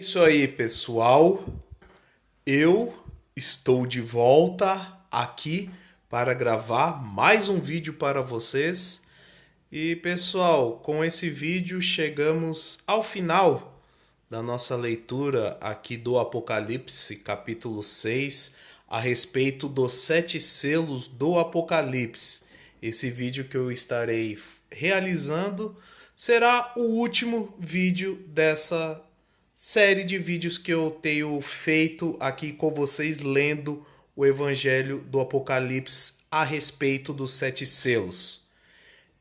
Isso aí, pessoal. Eu estou de volta aqui para gravar mais um vídeo para vocês. E, pessoal, com esse vídeo chegamos ao final da nossa leitura aqui do Apocalipse, capítulo 6, a respeito dos 7 selos do Apocalipse. Esse vídeo que eu estarei realizando será o último vídeo dessa série de vídeos que eu tenho feito aqui com vocês lendo o Evangelho do Apocalipse a respeito dos 7 selos.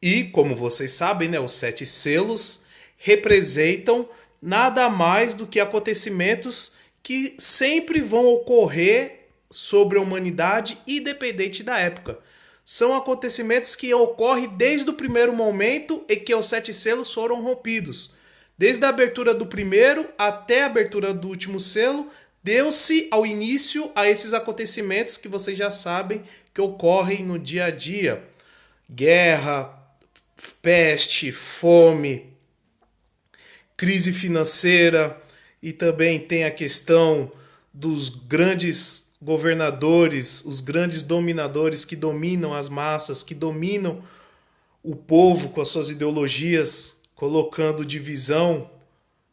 E, como vocês sabem, né, os 7 selos representam nada mais do que acontecimentos que sempre vão ocorrer sobre a humanidade, independente da época. São acontecimentos que ocorrem desde o primeiro momento em que os 7 selos foram rompidos. Desde a abertura do primeiro até a abertura do último selo, deu-se ao início a esses acontecimentos que vocês já sabem que ocorrem no dia a dia. Guerra, peste, fome, crise financeira, e também tem a questão dos grandes governadores, os grandes dominadores que dominam as massas, que dominam o povo com as suas ideologias, colocando divisão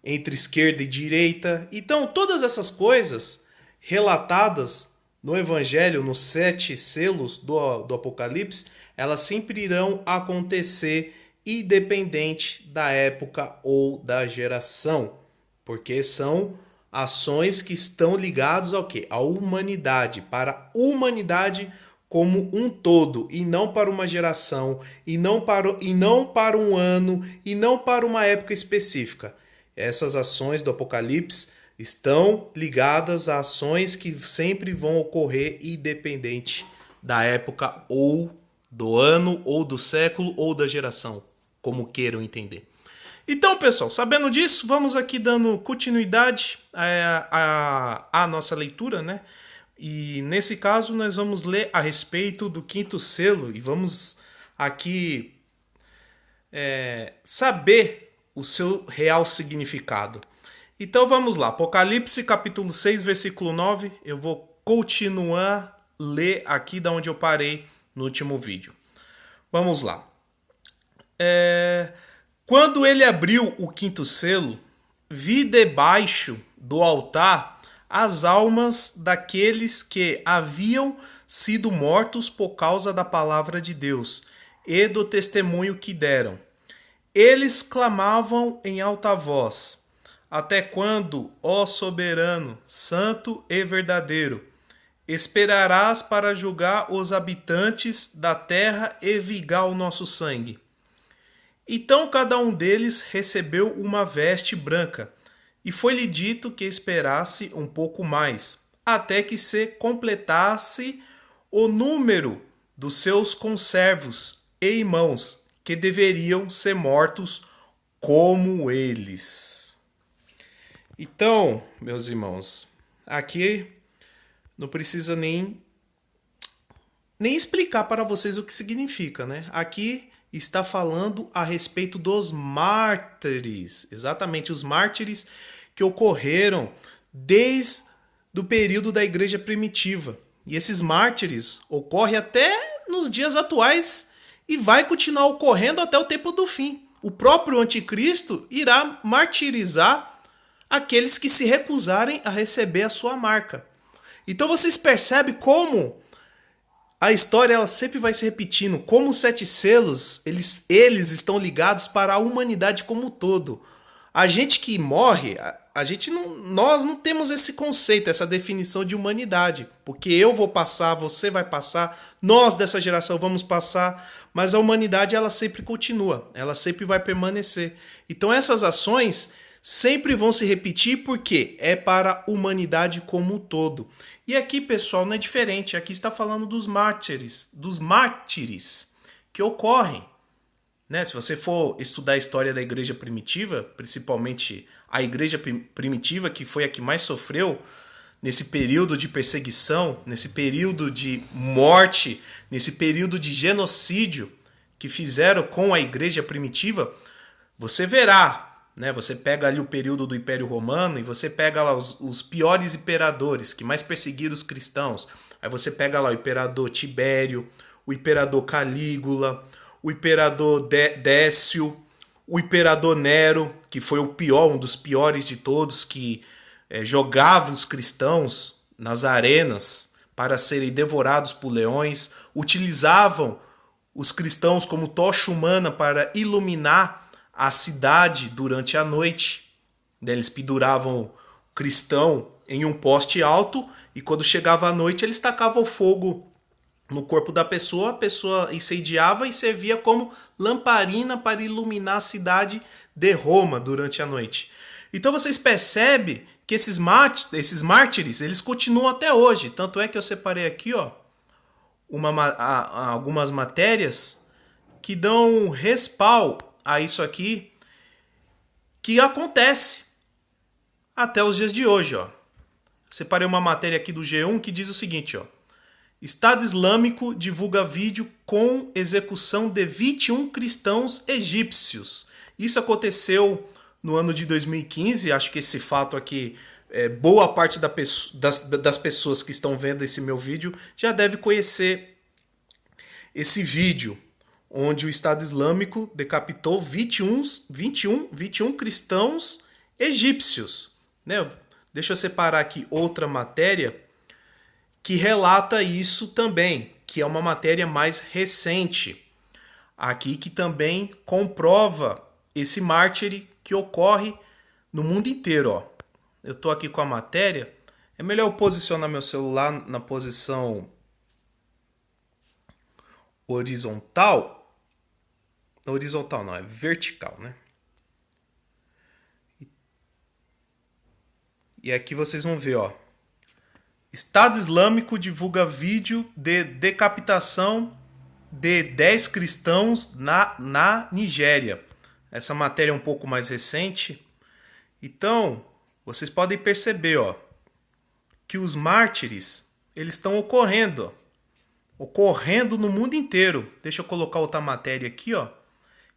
entre esquerda e direita. Então, todas essas coisas relatadas no Evangelho, nos 7 selos do Apocalipse, elas sempre irão acontecer independente da época ou da geração, porque são ações que estão ligadas ao quê? À humanidade, para a humanidade como um todo, e não para uma geração, e não para um ano, e não para uma época específica. Essas ações do Apocalipse estão ligadas a ações que sempre vão ocorrer independente da época ou do ano, ou do século, ou da geração, como queiram entender. Então, pessoal, sabendo disso, vamos aqui dando continuidade à nossa leitura, né? E nesse caso nós vamos ler a respeito do 5º selo e vamos aqui saber o seu real significado. Então vamos lá, Apocalipse capítulo 6, versículo 9, eu vou continuar ler aqui da onde eu parei no último vídeo. Vamos lá. Quando ele abriu o 5º selo, vi debaixo do altar as almas daqueles que haviam sido mortos por causa da palavra de Deus e do testemunho que deram. Eles clamavam em alta voz: até quando, ó soberano, santo e verdadeiro, esperarás para julgar os habitantes da terra e vingar o nosso sangue? Então cada um deles recebeu uma veste branca, e foi-lhe dito que esperasse um pouco mais, até que se completasse o número dos seus conservos e irmãos, que deveriam ser mortos como eles. Então, meus irmãos, aqui não precisa nem explicar para vocês o que significa, né? Aqui está falando a respeito dos mártires, exatamente os mártires que ocorreram desde o período da igreja primitiva. E esses mártires ocorrem até nos dias atuais e vai continuar ocorrendo até o tempo do fim. O próprio anticristo irá martirizar aqueles que se recusarem a receber a sua marca. Então vocês percebem como a história ela sempre vai se repetindo, como os 7 selos, eles estão ligados para a humanidade como um todo. A gente que morre, nós não temos esse conceito, essa definição de humanidade, porque eu vou passar, você vai passar, nós dessa geração vamos passar, mas a humanidade ela sempre continua, ela sempre vai permanecer. Então essas ações sempre vão se repetir porque é para a humanidade como um todo. E aqui, pessoal, não é diferente. Aqui está falando dos mártires que ocorrem. Né? Se você for estudar a história da igreja primitiva, principalmente a igreja primitiva, que foi a que mais sofreu nesse período de perseguição, nesse período de morte, nesse período de genocídio que fizeram com a igreja primitiva, você verá, né? Você pega ali o período do Império Romano e você pega lá os piores imperadores que mais perseguiram os cristãos. Aí você pega lá o imperador Tibério, o imperador Calígula, o imperador Décio, o imperador Nero, que foi o pior, um dos piores de todos, que jogava os cristãos nas arenas para serem devorados por leões, utilizavam os cristãos como tocha humana para iluminar a cidade durante a noite. Eles penduravam o cristão em um poste alto e quando chegava a noite eles tacavam fogo no corpo da pessoa, a pessoa incendiava e servia como lamparina para iluminar a cidade de Roma durante a noite. Então vocês percebem que esses mártires, eles continuam até hoje. Tanto é que eu separei aqui, ó, algumas matérias que dão respaldo a isso aqui, que acontece até os dias de hoje, ó. Separei uma matéria aqui do G1 que diz o seguinte, ó. Estado Islâmico divulga vídeo com execução de 21 cristãos egípcios. Isso aconteceu no ano de 2015. Acho que esse fato aqui, boa parte das pessoas que estão vendo esse meu vídeo já deve conhecer esse vídeo, onde o Estado Islâmico decapitou 21 cristãos egípcios, né? Deixa eu separar aqui outra matéria que relata isso também, que é uma matéria mais recente, aqui que também comprova esse mártire que ocorre no mundo inteiro, ó. Eu tô aqui com a matéria, é melhor eu posicionar meu celular na posição horizontal. Horizontal não, é vertical, né? E aqui vocês vão ver, ó. Estado Islâmico divulga vídeo de decapitação de 10 cristãos na Nigéria. Essa matéria é um pouco mais recente. Então, vocês podem perceber, ó, que os mártires, eles estão ocorrendo no mundo inteiro. Deixa eu colocar outra matéria aqui, ó,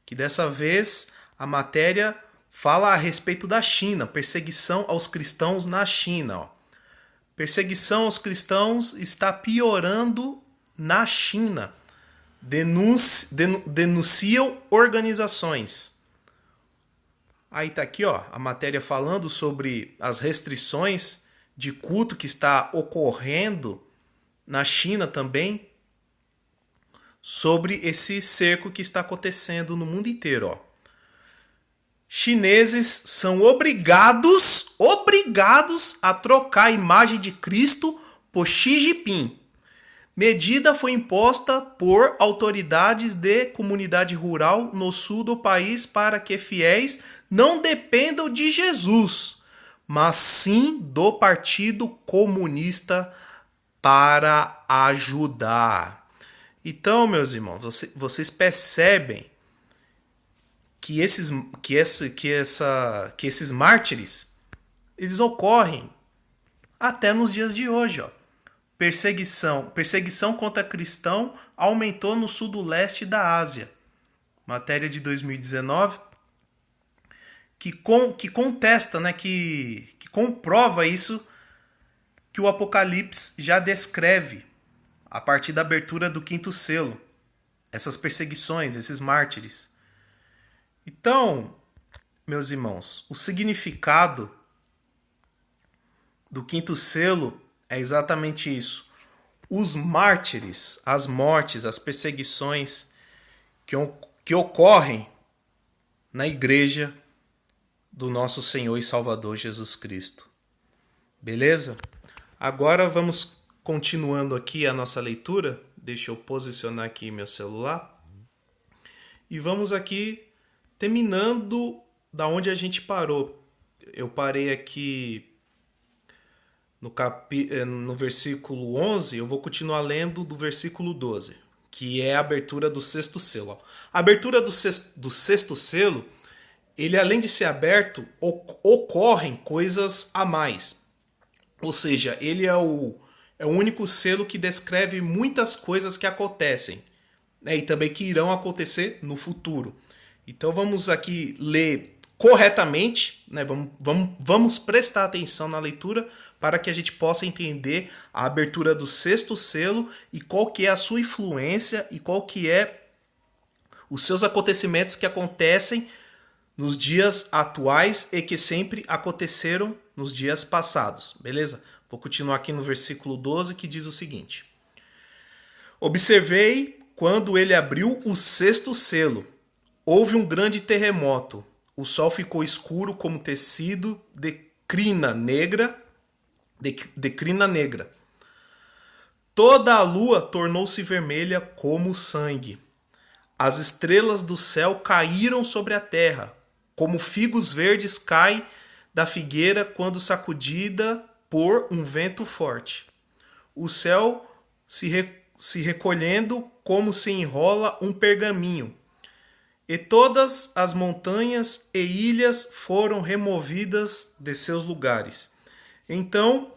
que dessa vez a matéria fala a respeito da China, perseguição aos cristãos na China, ó. Perseguição aos cristãos está piorando na China. Denunciam organizações. Aí tá aqui, ó, a matéria falando sobre as restrições de culto que está ocorrendo na China também, sobre esse cerco que está acontecendo no mundo inteiro, ó. Chineses são obrigados a trocar a imagem de Cristo por Xi Jinping. Medida foi imposta por autoridades de comunidade rural no sul do país para que fiéis não dependam de Jesus, mas sim do Partido Comunista para ajudar. Então, meus irmãos, vocês percebem que esses mártires, eles ocorrem até nos dias de hoje, ó. Perseguição contra cristão aumentou no sul do leste da Ásia. Matéria de 2019 que contesta, né, que comprova isso que o Apocalipse já descreve a partir da abertura do 5º selo. Essas perseguições, esses mártires. Então, meus irmãos, o significado do 5º selo é exatamente isso. Os mártires, as mortes, as perseguições que ocorrem na igreja do nosso Senhor e Salvador Jesus Cristo. Beleza? Agora vamos continuando aqui a nossa leitura. Deixa eu posicionar aqui meu celular. E vamos aqui terminando da onde a gente parou. Eu parei aqui no versículo 11, eu vou continuar lendo do versículo 12, que é a abertura do 6º selo. A abertura do sexto selo, ele além de ser aberto, ocorrem coisas a mais. Ou seja, ele é o único selo que descreve muitas coisas que acontecem, né, e também que irão acontecer no futuro. Então vamos aqui ler corretamente, né? Vamos prestar atenção na leitura para que a gente possa entender a abertura do sexto selo e qual que é a sua influência e qual que é os seus acontecimentos que acontecem nos dias atuais e que sempre aconteceram nos dias passados, beleza? Vou continuar aqui no versículo 12 que diz o seguinte: observei quando ele abriu o sexto selo. Houve um grande terremoto. O sol ficou escuro como tecido de crina negra. Toda a lua tornou-se vermelha como sangue. As estrelas do céu caíram sobre a terra, como figos verdes caem da figueira quando sacudida por um vento forte. O céu se recolhendo como se enrola um pergaminho. E todas as montanhas e ilhas foram removidas de seus lugares. Então,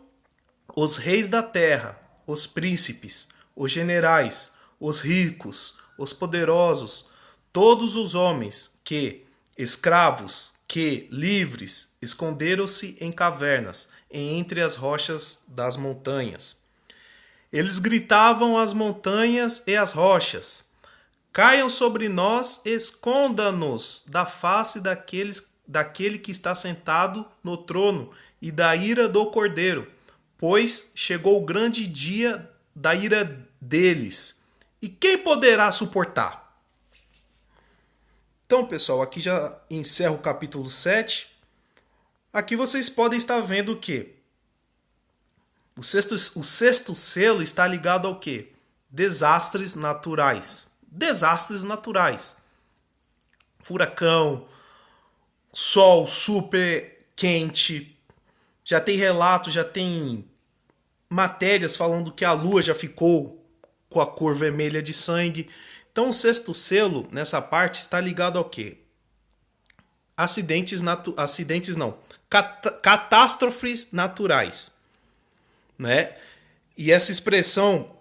os reis da terra, os príncipes, os generais, os ricos, os poderosos, todos os homens que, escravos, que, livres, esconderam-se em cavernas, entre as rochas das montanhas. Eles gritavam às montanhas e às rochas: caiam sobre nós, esconda-nos da face daquele que está sentado no trono e da ira do Cordeiro, pois chegou o grande dia da ira deles. E quem poderá suportar? Então, pessoal, aqui já encerro o capítulo 7. Aqui vocês podem estar vendo o quê? O sexto selo está ligado ao quê? Desastres naturais. Desastres naturais. Furacão, sol super quente. Já tem relatos, já tem matérias falando que a lua já ficou com a cor vermelha de sangue. Então o sexto selo, nessa parte, está ligado ao quê? Catástrofes naturais. Né? E essa expressão,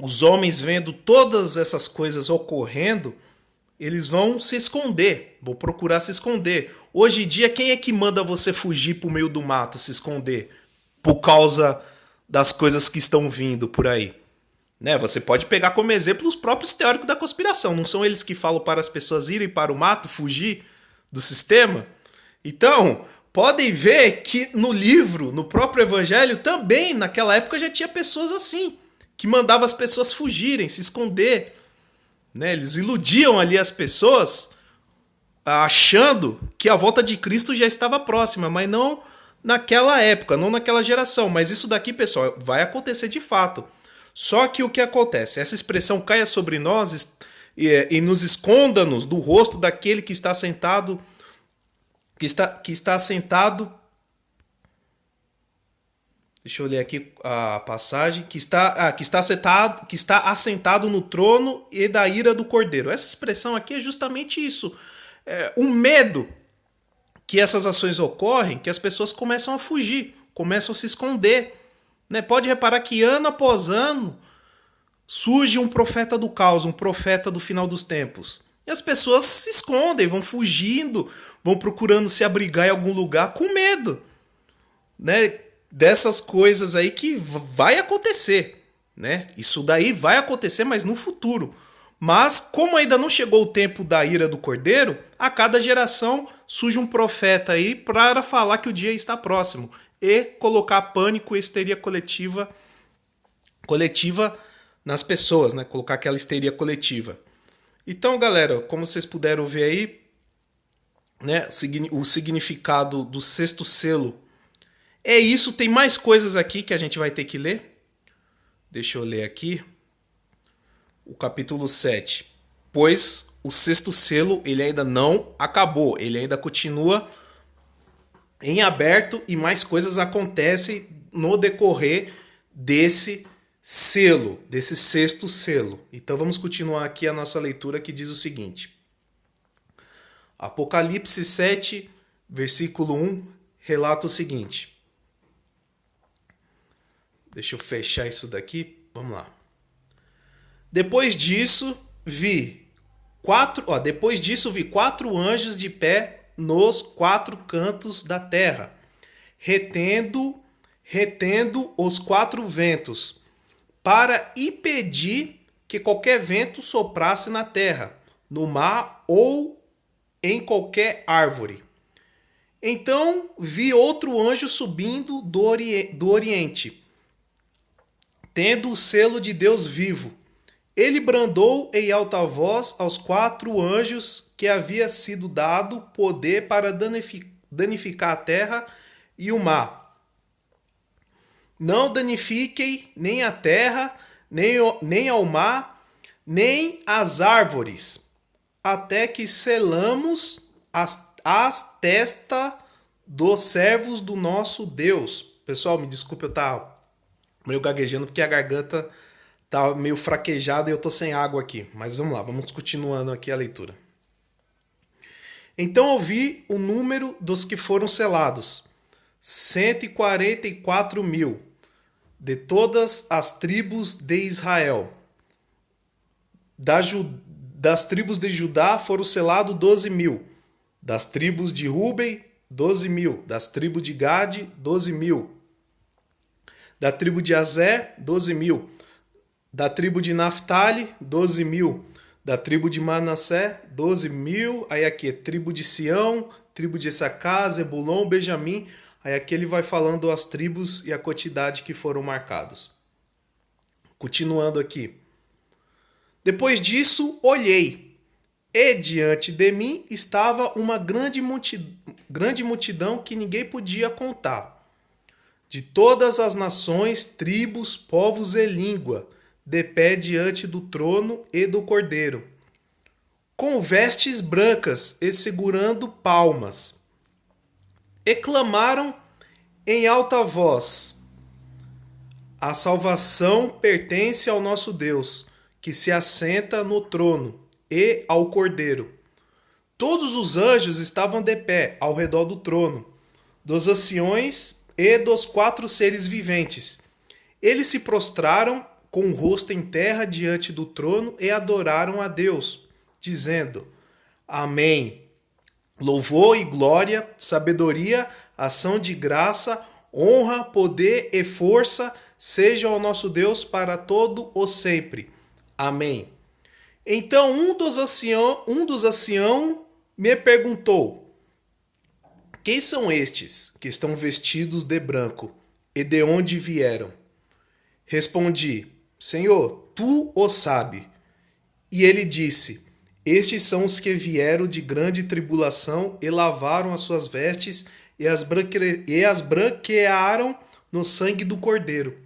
os homens vendo todas essas coisas ocorrendo, eles vão se esconder, vão procurar se esconder. Hoje em dia, quem é que manda você fugir pro meio do mato, se esconder? Por causa das coisas que estão vindo por aí. Né? Você pode pegar como exemplo os próprios teóricos da conspiração. Não são eles que falam para as pessoas irem para o mato, fugir do sistema? Então, podem ver que no livro, no próprio evangelho, também naquela época já tinha pessoas assim, que mandavam as pessoas fugirem, se esconder. Né? Eles iludiam ali as pessoas, achando que a volta de Cristo já estava próxima, mas não naquela época, não naquela geração. Mas isso daqui, pessoal, vai acontecer de fato. Só que o que acontece? Essa expressão caia sobre nós e nos esconda-nos do rosto daquele que está sentado, que está sentado. Deixa eu ler aqui a passagem. Que está assentado no trono e da ira do Cordeiro. Essa expressão aqui é justamente isso. O medo que essas ações ocorrem, que as pessoas começam a fugir, começam a se esconder. Né? Pode reparar que ano após ano surge um profeta do caos, um profeta do final dos tempos. E as pessoas se escondem, vão fugindo, vão procurando se abrigar em algum lugar com medo. Né? Dessas coisas aí que vai acontecer. Né? Isso daí vai acontecer, mas no futuro. Mas como ainda não chegou o tempo da ira do Cordeiro, a cada geração surge um profeta aí para falar que o dia está próximo. E colocar pânico e histeria coletiva nas pessoas, né? Colocar aquela histeria coletiva. Então, galera, como vocês puderam ver aí, né, o significado do sexto selo é isso. Tem mais coisas aqui que a gente vai ter que ler. Deixa eu ler aqui. O capítulo 7. Pois o sexto selo, ele ainda não acabou. Ele ainda continua em aberto e mais coisas acontecem no decorrer desse selo, desse sexto selo. Então vamos continuar aqui a nossa leitura que diz o seguinte. Apocalipse 7, versículo 1, relata o seguinte. Deixa eu fechar isso daqui. Vamos lá. Depois disso vi quatro anjos de pé nos quatro cantos da terra, retendo os quatro ventos, para impedir que qualquer vento soprasse na terra, no mar ou em qualquer árvore. Então vi outro anjo subindo do Oriente, tendo o selo de Deus vivo. Ele bradou em alta voz aos quatro anjos que havia sido dado poder para danificar a terra e o mar. Não danifiquem nem a terra, nem ao mar, nem as árvores, até que selamos as testas dos servos do nosso Deus. Pessoal, me desculpe, eu tava meio gaguejando porque a garganta tá meio fraquejada e eu tô sem água aqui. Mas vamos lá, vamos continuando aqui a leitura. Então ouvi o número dos que foram selados: 144.000, de todas as tribos de Israel. Das tribos de Judá foram selados 12.000. Das tribos de Ruben, 12.000. Das tribos de Gade, 12.000. Da tribo de Azer, 12.000. Da tribo de Naftali, 12.000. Da tribo de Manassés, 12.000. Aí aqui é tribo de Sião, tribo de Issacar, Zebulon, Benjamim. Aí aqui ele vai falando as tribos e a quantidade que foram marcados. Continuando aqui. Depois disso, olhei, e diante de mim estava uma grande multidão que ninguém podia contar, de todas as nações, tribos, povos e língua, de pé diante do trono e do Cordeiro, com vestes brancas e segurando palmas. E clamaram em alta voz: a salvação pertence ao nosso Deus, que se assenta no trono, e ao Cordeiro. Todos os anjos estavam de pé ao redor do trono, dos anciões e dos quatro seres viventes. Eles se prostraram com o rosto em terra diante do trono e adoraram a Deus, dizendo: Amém. Louvor e glória, sabedoria, ação de graça, honra, poder e força sejam ao nosso Deus para todo o sempre. Amém. Então um dos anciãos me perguntou: quem são estes que estão vestidos de branco e de onde vieram? Respondi: Senhor, tu o sabe. E ele disse: estes são os que vieram de grande tribulação e lavaram as suas vestes e as branquearam no sangue do Cordeiro.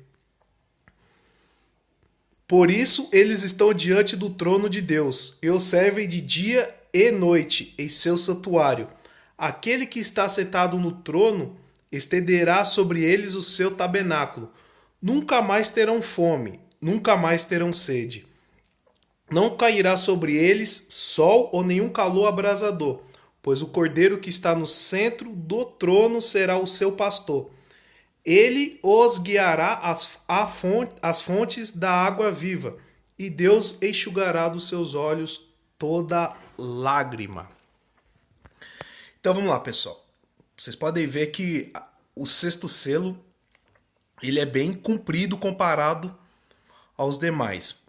Por isso eles estão diante do trono de Deus e o servem de dia e noite em seu santuário. Aquele que está sentado no trono estenderá sobre eles o seu tabernáculo. Nunca mais terão fome, nunca mais terão sede. Não cairá sobre eles sol ou nenhum calor abrasador, pois o Cordeiro que está no centro do trono será o seu pastor. Ele os guiará às fontes da água viva, e Deus enxugará dos seus olhos toda lágrima. Então vamos lá, pessoal. Vocês podem ver que o sexto selo ele é bem comprido comparado aos demais.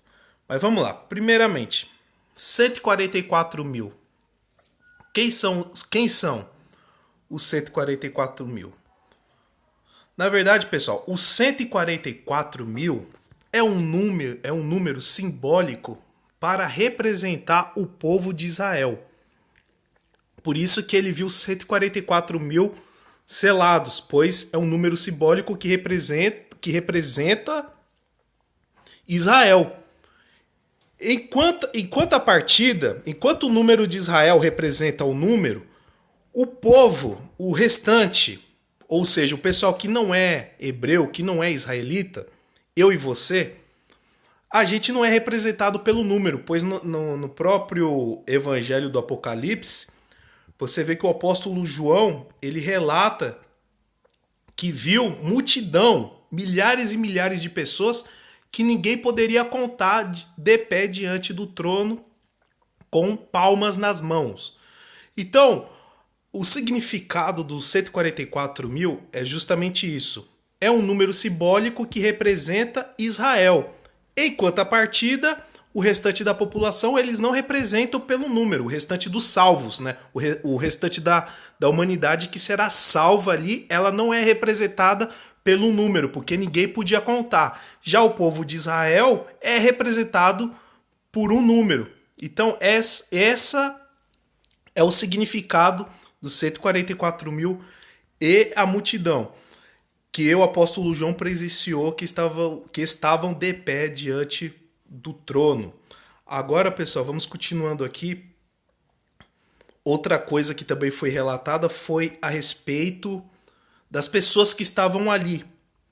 Mas vamos lá. Primeiramente, 144.000. Quem são os 144.000? Na verdade, pessoal, os 144.000 é um número simbólico para representar o povo de Israel. Por isso que ele viu 144.000 selados, pois é um número simbólico que representa Israel. Enquanto o número de Israel representa o número, o povo, o restante, ou seja, o pessoal que não é hebreu, que não é israelita, eu e você, a gente não é representado pelo número, pois no próprio Evangelho do Apocalipse, você vê que o apóstolo João, ele relata que viu multidão, milhares e milhares de pessoas que ninguém poderia contar de pé diante do trono com palmas nas mãos. Então, o significado dos 144 mil é justamente isso. É um número simbólico que representa Israel. Enquanto a partida, o restante da população eles não representam pelo número, o restante dos salvos, né? O restante da humanidade que será salva ali, ela não é representada pelo número, porque ninguém podia contar. Já o povo de Israel é representado por um número. Então, essa é o significado dos 144 mil e a multidão que o apóstolo João presenciou que estavam de pé diante do trono. Agora, pessoal, vamos continuando aqui. Outra coisa que também foi relatada foi a respeito das pessoas que estavam ali,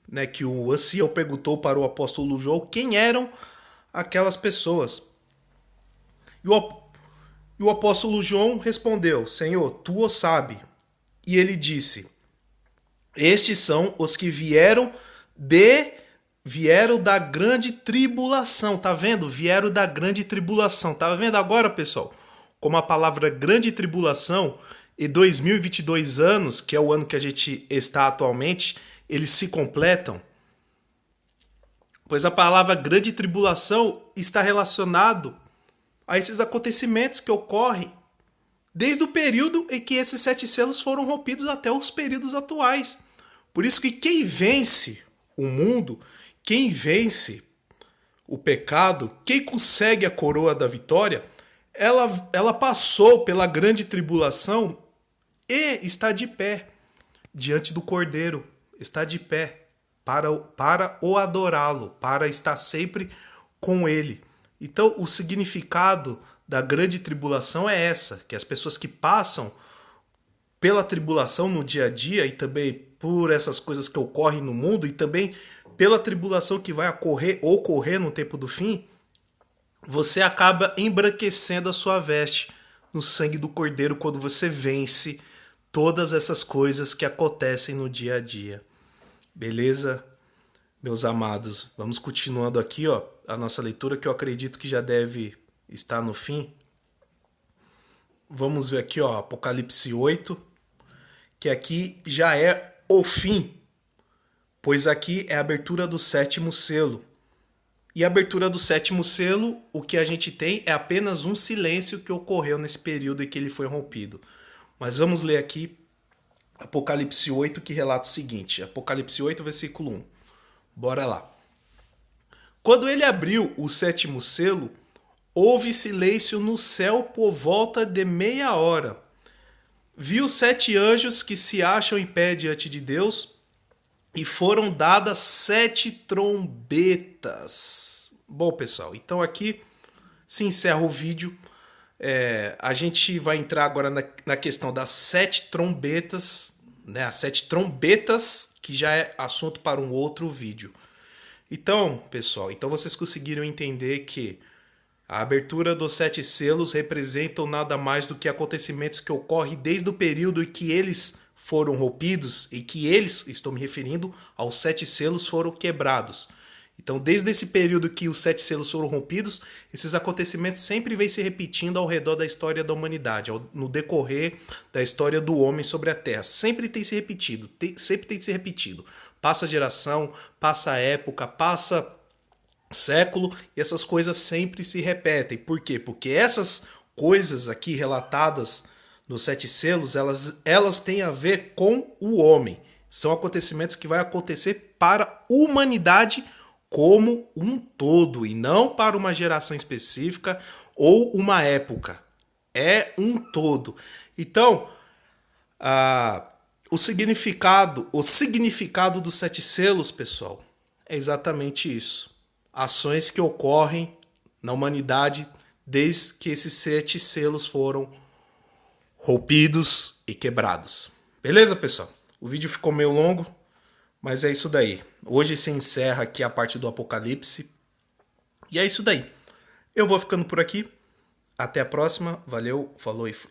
né? Que o ancião perguntou para o apóstolo João quem eram aquelas pessoas. E o apóstolo João respondeu: Senhor, tu o sabe. E ele disse: estes são os que vieram da grande tribulação, tá vendo? Vieram da grande tribulação. Tá vendo agora, pessoal? Como a palavra grande tribulação e 2022 anos, que é o ano que a gente está atualmente, eles se completam. Pois a palavra grande tribulação está relacionado a esses acontecimentos que ocorrem desde o período em que esses 7 selos foram rompidos até os períodos atuais. Por isso que quem vence o mundo, quem vence o pecado, quem consegue a coroa da vitória, ela passou pela grande tribulação e está de pé diante do Cordeiro, está de pé para o adorá-lo, para estar sempre com ele. Então, o significado da grande tribulação é essa, que as pessoas que passam pela tribulação no dia a dia e também por essas coisas que ocorrem no mundo e também pela tribulação que vai ocorrer no tempo do fim, você acaba embranquecendo a sua veste no sangue do Cordeiro quando você vence todas essas coisas que acontecem no dia a dia. Beleza, meus amados? Vamos continuando aqui, ó, a nossa leitura, que eu acredito que já deve estar no fim. Vamos ver aqui, ó, Apocalipse 8, que aqui já é o fim, pois aqui é a abertura do 7º selo. E a abertura do 7º selo, o que a gente tem é apenas um silêncio que ocorreu nesse período em que ele foi rompido. Mas vamos ler aqui Apocalipse 8, que relata o seguinte. Apocalipse 8, versículo 1. Bora lá. Quando ele abriu o 7º selo, houve silêncio no céu por volta de meia hora. Viu 7 anjos que se acham em pé diante de Deus e foram dadas 7 trombetas. Bom, pessoal, então aqui se encerra o vídeo. A gente vai entrar agora na questão das 7 trombetas, né? As 7 trombetas, que já é assunto para um outro vídeo. Então, pessoal, vocês conseguiram entender que a abertura dos 7 selos representam nada mais do que acontecimentos que ocorrem desde o período em que eles foram rompidos e que eles, estou me referindo aos 7 selos, foram quebrados. Então, desde esse período que os 7 selos foram rompidos, esses acontecimentos sempre vêm se repetindo ao redor da história da humanidade, no decorrer da história do homem sobre a Terra. Sempre tem se repetido, sempre tem se repetido. Passa geração, passa época, passa século, e essas coisas sempre se repetem. Por quê? Porque essas coisas aqui relatadas nos 7 selos, elas têm a ver com o homem. São acontecimentos que vai acontecer para a humanidade como um todo, e não para uma geração específica ou uma época. É um todo. Então, o significado dos 7 selos, pessoal, é exatamente isso. Ações que ocorrem na humanidade desde que esses 7 selos foram rompidos e quebrados. Beleza, pessoal? O vídeo ficou meio longo, mas é isso daí. Hoje se encerra aqui a parte do Apocalipse. E é isso daí. Eu vou ficando por aqui. Até a próxima. Valeu, falou e fui.